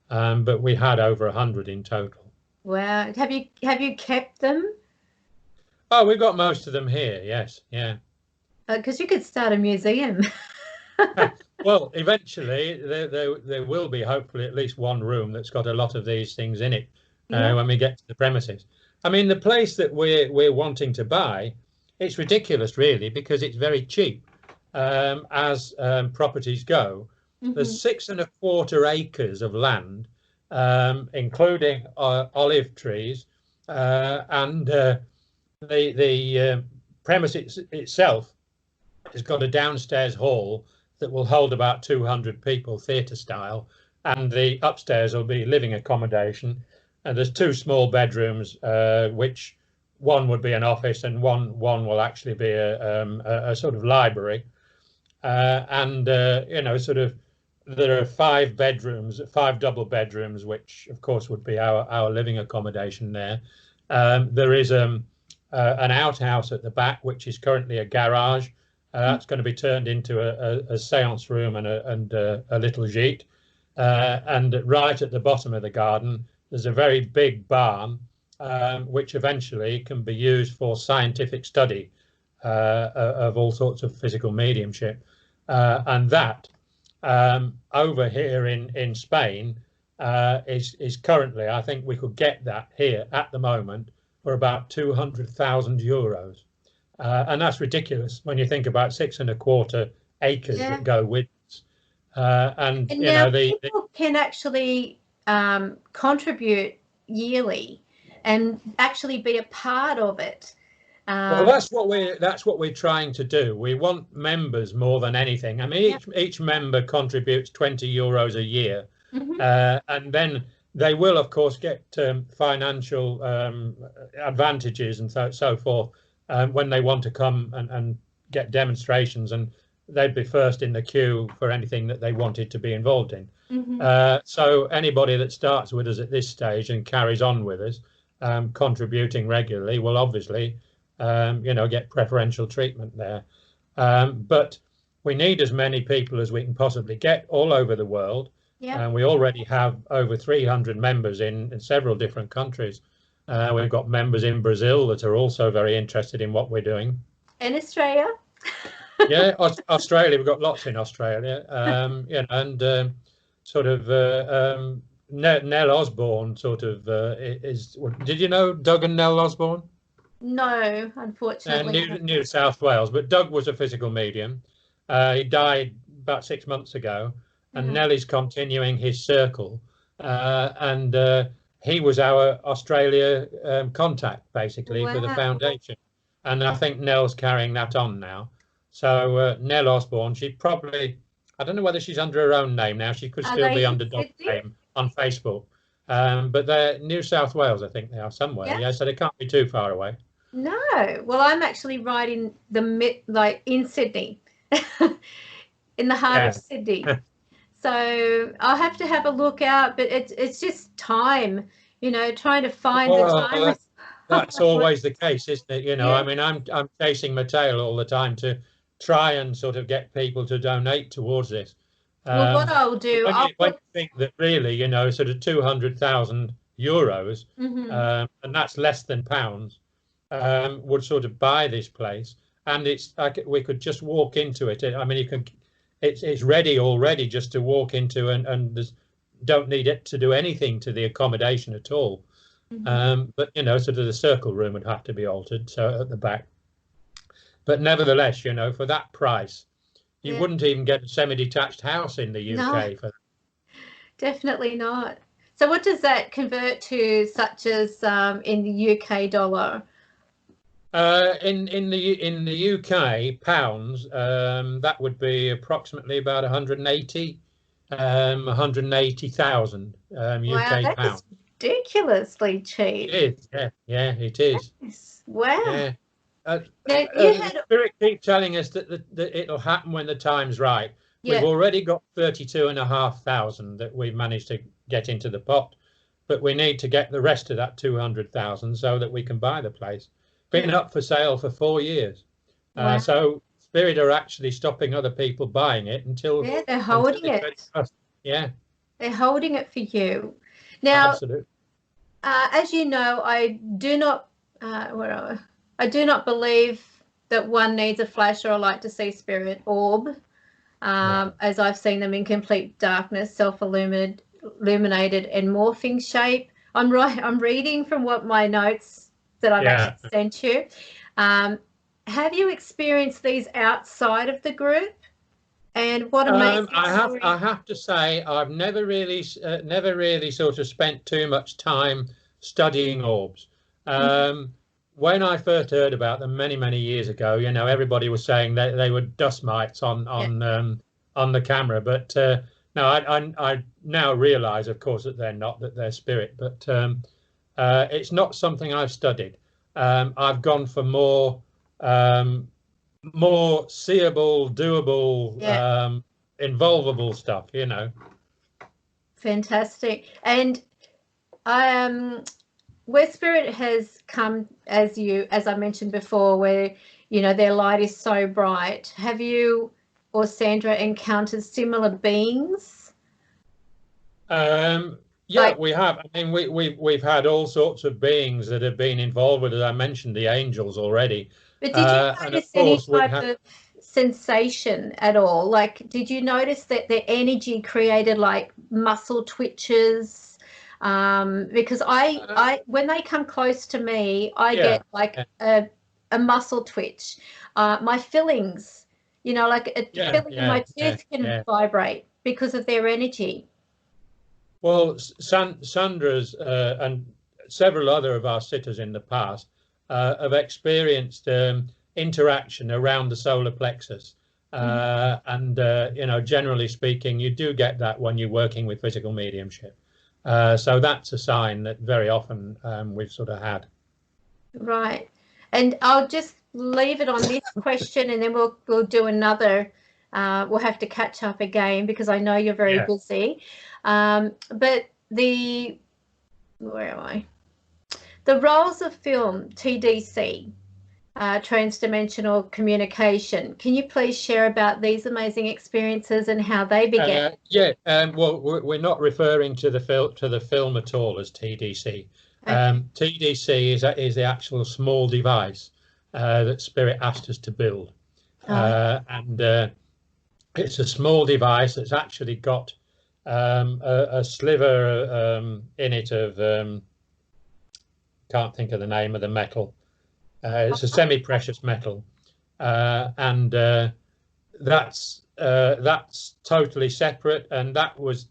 [SPEAKER 2] but we had over 100 in total.
[SPEAKER 1] Wow. Have you kept them?
[SPEAKER 2] Oh, we've got most of them here. Yes. Yeah.
[SPEAKER 1] Because you could start a museum.
[SPEAKER 2] Well, eventually there will be hopefully at least one room that's got a lot of these things in it when we get to the premises. I mean, the place that we're wanting to buy, it's ridiculous really, because it's very cheap as properties go. There's 6¼ acres of land, including olive trees, and the premise itself has got a downstairs hall that will hold about 200 people, theatre style, and the upstairs will be living accommodation. And there's two small bedrooms, which one would be an office and one will actually be a sort of library. And you know, sort of, there are 5 bedrooms, 5 double bedrooms, which of course would be our living accommodation there. There is an outhouse at the back, which is currently a garage. That's going to be turned into a seance room and a little gîte. And right at the bottom of the garden, there's a very big barn, which eventually can be used for scientific study of all sorts of physical mediumship. And that over here in Spain is currently, I think we could get that here at the moment for about 200,000 euros. And that's ridiculous when you think about 6¼ acres that go with it. And you know,
[SPEAKER 1] people can actually contribute yearly and actually be a part of it.
[SPEAKER 2] Well, that's what we're trying to do. We want members more than anything. I mean, each member contributes 20 euros a year, and then they will, of course, get financial advantages and so forth when they want to come and get demonstrations, and they'd be first in the queue for anything that they wanted to be involved in. So anybody that starts with us at this stage and carries on with us, contributing regularly, will obviously, get preferential treatment there. But we need as many people as we can possibly get all over the world. And we already have over 300 members in several different countries. We've got members in Brazil that are also very interested in what we're doing.
[SPEAKER 1] In Australia?
[SPEAKER 2] Yeah, Australia, we've got lots in Australia. Sort of Nell Osborne sort of is. Did you know Doug and Nell Osborne?
[SPEAKER 1] No, unfortunately.
[SPEAKER 2] New South Wales, but Doug was a physical medium. He died about 6 months ago. And Nellie's continuing his circle, and he was our Australia contact, basically, for the foundation. And I think Nell's carrying that on now. So Nell Osborne, she probably, I don't know whether she's under her own name now. She could still be under Dog's name on Facebook. But they're New South Wales, I think they are somewhere. Yeah, so they can't be too far away.
[SPEAKER 1] No, well, I'm actually right in in Sydney, in the heart of Sydney. So I'll have to have a look out, but it's just time, trying to find the time.
[SPEAKER 2] That's always the case, isn't it? I mean, I'm chasing my tail all the time to try and sort of get people to donate towards this.
[SPEAKER 1] Well, what I'll do,
[SPEAKER 2] when you think that really, sort of 200,000 euros, and that's less than pounds, would sort of buy this place, and it's like we could just walk into it. I mean, you can. It's ready already just to walk into, and don't need it to do anything to the accommodation at all. But sort of the circle room would have to be altered, so at the back. But nevertheless, for that price, you wouldn't even get a semi-detached house in the UK for that.
[SPEAKER 1] Definitely not. So what does that convert to, such as in the UK dollar?
[SPEAKER 2] In the UK pounds, that would be approximately about 180,000 UK pounds.
[SPEAKER 1] Ridiculously cheap.
[SPEAKER 2] It is, yeah, it is.
[SPEAKER 1] Yes. Wow.
[SPEAKER 2] Yeah. Spirit keep telling us that it'll happen when the time's right. We've already got 32,500 that we've managed to get into the pot, but we need to get the rest of that 200,000 so that we can buy the place. Been up for sale for 4 years. So Spirit are actually stopping other people buying it until
[SPEAKER 1] they're holding it.
[SPEAKER 2] Yeah,
[SPEAKER 1] they're holding it for you. Now,
[SPEAKER 2] absolutely.
[SPEAKER 1] As you know, I do not believe that one needs a flash or a light to see spirit orb, as I've seen them in complete darkness, self-illuminated and morphing shape. I'm reading from what my notes that I've actually sent you. Have you experienced these outside of the group? And what amazing
[SPEAKER 2] I have to say, I've never really sort of spent too much time studying orbs. When I first heard about them many years ago, everybody was saying that they were dust mites on the camera, but no, I now realise, of course, that they're not, that they're spirit. But it's not something I've studied. I've gone for more seeable, doable, involvable stuff,
[SPEAKER 1] Fantastic. And where spirit has come, as I mentioned before, where their light is so bright, have you or Sandra encountered similar beings?
[SPEAKER 2] We have. I mean, we've had all sorts of beings that have been involved with it. I mentioned the angels already.
[SPEAKER 1] But did you notice any type of sensation at all? Like, did you notice that their energy created like muscle twitches? Because I when they come close to me, I get like a muscle twitch. My fillings, like a filling in my tooth can vibrate because of their energy.
[SPEAKER 2] Well, Sandra's and several other of our sitters in the past have experienced interaction around the solar plexus. And, generally speaking, you do get that when you're working with physical mediumship. So that's a sign that very often we've sort of had.
[SPEAKER 1] Right. And I'll just leave it on this question, and then we'll do another. We'll have to catch up again because I know you're very busy. But where am I? The roles of film, TDC, Transdimensional Communication. Can you please share about these amazing experiences and how they began?
[SPEAKER 2] Well, we're not referring to the film at all as TDC. Okay. TDC is the actual small device that Spirit asked us to build, and it's a small device that's actually got a sliver in it of can't think of the name of the metal. It's a semi-precious metal, and that's totally separate, and that was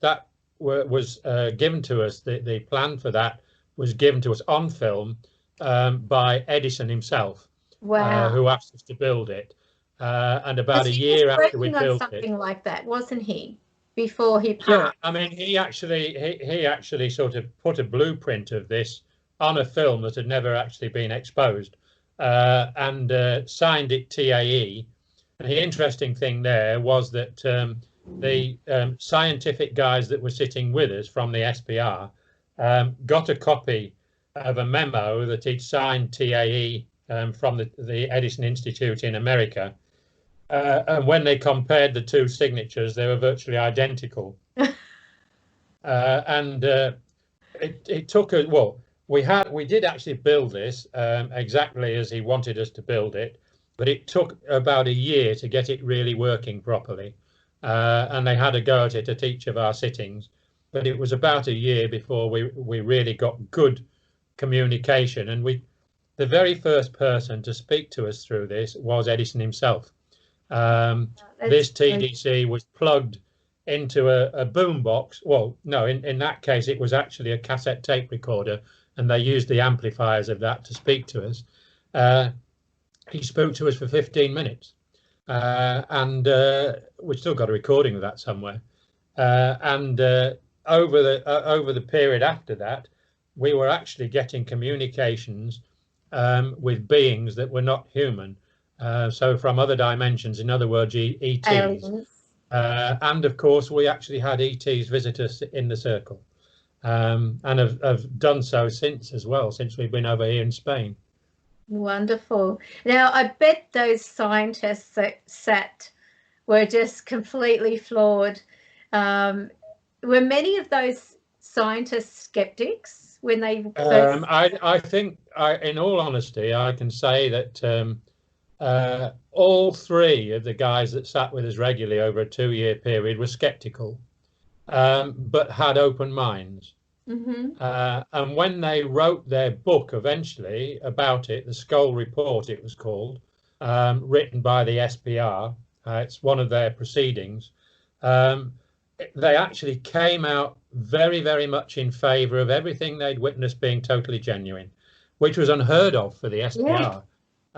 [SPEAKER 2] given to us. The plan for that was given to us on film by Edison himself.
[SPEAKER 1] Wow.
[SPEAKER 2] Who asked us to build it, and about a year after we built
[SPEAKER 1] something like that, wasn't he? Before he passed.
[SPEAKER 2] Yeah, I mean, he actually sort of put a blueprint of this on a film that had never actually been exposed, and signed it TAE. And the interesting thing there was that the scientific guys that were sitting with us from the SPR got a copy of a memo that he'd signed TAE from the Edison Institute in America. And when they compared the two signatures, they were virtually identical. And it took us, well, we did actually build this exactly as he wanted us to build it, but it took about a year to get it really working properly. And they had a go at it at each of our sittings, but it was about a year before we really got good communication. And the very first person to speak to us through this was Edison himself. This TDC was plugged into a boombox. Well, no, in that case, it was actually a cassette tape recorder, and they used the amplifiers of that to speak to us. He spoke to us for 15 minutes, and we've still got a recording of that somewhere. And over the period after that, we were actually getting communications with beings that were not human. So from other dimensions, in other words, ETs. And of course, we actually had ETs visit us in the circle, and have done so since as well, since we've been over here in Spain.
[SPEAKER 1] Wonderful. Now, I bet those scientists that sat were just completely floored. Were many of those scientists skeptics when they first...
[SPEAKER 2] I think, in all honesty, I can say that all three of the guys that sat with us regularly over a 2-year period were skeptical, but had open minds. Mm-hmm. And when they wrote their book eventually about it, the Skoll report it was called, written by the SPR, it's one of their proceedings, they actually came out very, very much in favour of everything they'd witnessed being totally genuine, which was unheard of for the SPR.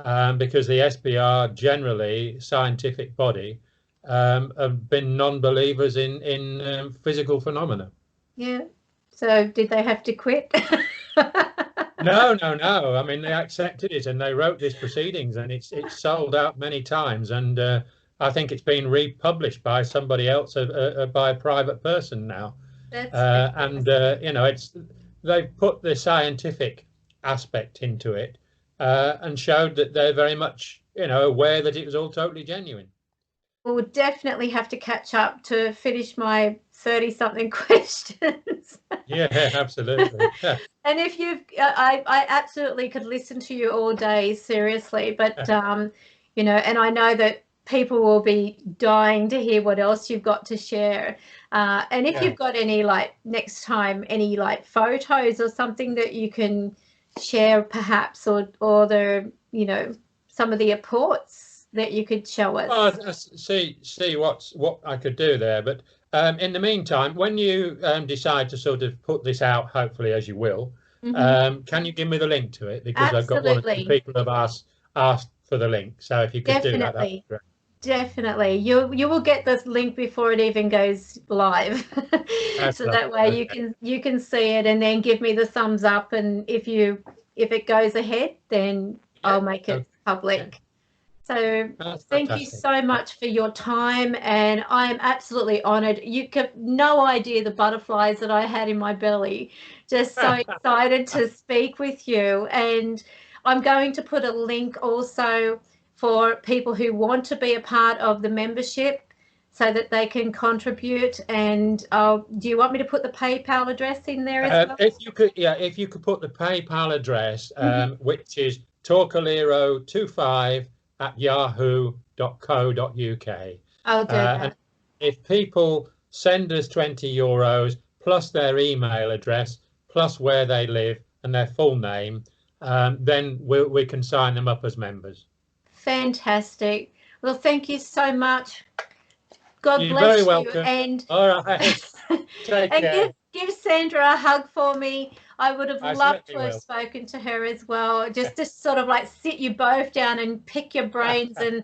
[SPEAKER 2] Yeah. Because the SPR, generally scientific body, have been non-believers in physical phenomena.
[SPEAKER 1] Yeah. So did they have to quit?
[SPEAKER 2] No. I mean, they accepted it and they wrote these proceedings, and it's sold out many times. And I think it's been republished by somebody else, by a private person now. And you know, they've put the scientific aspect into it. And showed that they're very much, you know, aware that it was all totally genuine.
[SPEAKER 1] We'll definitely have to catch up to finish my 30-something questions.
[SPEAKER 2] Yeah, absolutely. Yeah.
[SPEAKER 1] And if I absolutely could listen to you all day, seriously. But you know, and I know that people will be dying to hear what else you've got to share. And if you've got any, like, next time, any like photos or something that you can share perhaps, or the, you know, some of the aports that you could show us.
[SPEAKER 2] Well, see what I could do there. But in the meantime, when you decide to sort of put this out, hopefully, as you will, can you give me the link to it? Because Absolutely. I've got one or two people have asked for the link. So if you could do that, that'd be great.
[SPEAKER 1] definitely. You will get this link before it even goes live. So that way you can see it and then give me the thumbs up, and if it goes ahead, then I'll make it public. So thank you so much for your time, and I am absolutely honored. You have no idea the butterflies that I had in my belly. Just so excited to speak with you. And I'm going to put a link also for people who want to be a part of the membership so that they can contribute. And do you want me to put the PayPal address in there as well?
[SPEAKER 2] If you could put the PayPal address, which is torcalero25@yahoo.co.uk.
[SPEAKER 1] I'll do that.
[SPEAKER 2] And if people send us €20 plus their email address plus where they live and their full name, then we can sign them up as members.
[SPEAKER 1] Fantastic. Well, thank you so much. God
[SPEAKER 2] You're
[SPEAKER 1] bless
[SPEAKER 2] very
[SPEAKER 1] you.
[SPEAKER 2] welcome.
[SPEAKER 1] And
[SPEAKER 2] all right. Take care.
[SPEAKER 1] Give Sandra a hug for me. I would have loved to have
[SPEAKER 2] will.
[SPEAKER 1] spoken to her as well. Just to sort of like sit you both down and pick your brains and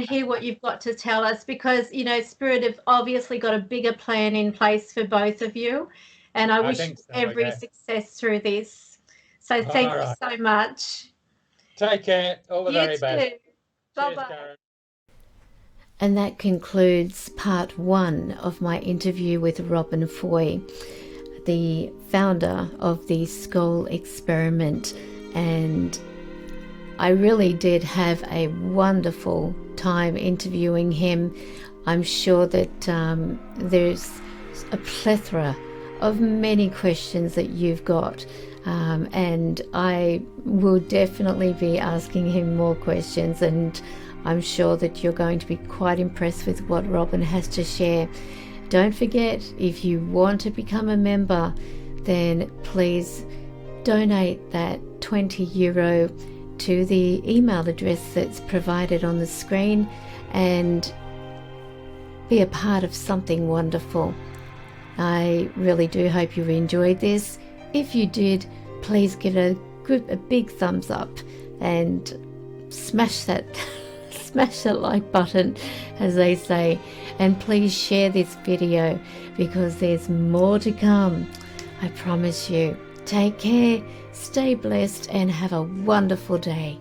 [SPEAKER 1] hear what you've got to tell us, because, you know, Spirit have obviously got a bigger plan in place for both of you. And I wish you every success through this. So thank you so much.
[SPEAKER 2] Take care. All the very best.
[SPEAKER 1] Bye-bye.
[SPEAKER 3] And that concludes part 1 of my interview with Robin Foy, the founder of the Scole Experiment. And I really did have a wonderful time interviewing him. I'm sure that there's a plethora of many questions that you've got. And I will definitely be asking him more questions, and I'm sure that you're going to be quite impressed with what Robin has to share. Don't forget, if you want to become a member, then please donate that €20 to the email address that's provided on the screen and be a part of something wonderful. I really do hope you enjoyed this. If you did, please give it a big thumbs up and smash that like button, as they say, and please share this video because there's more to come. I promise you. Take care, stay blessed, and have a wonderful day.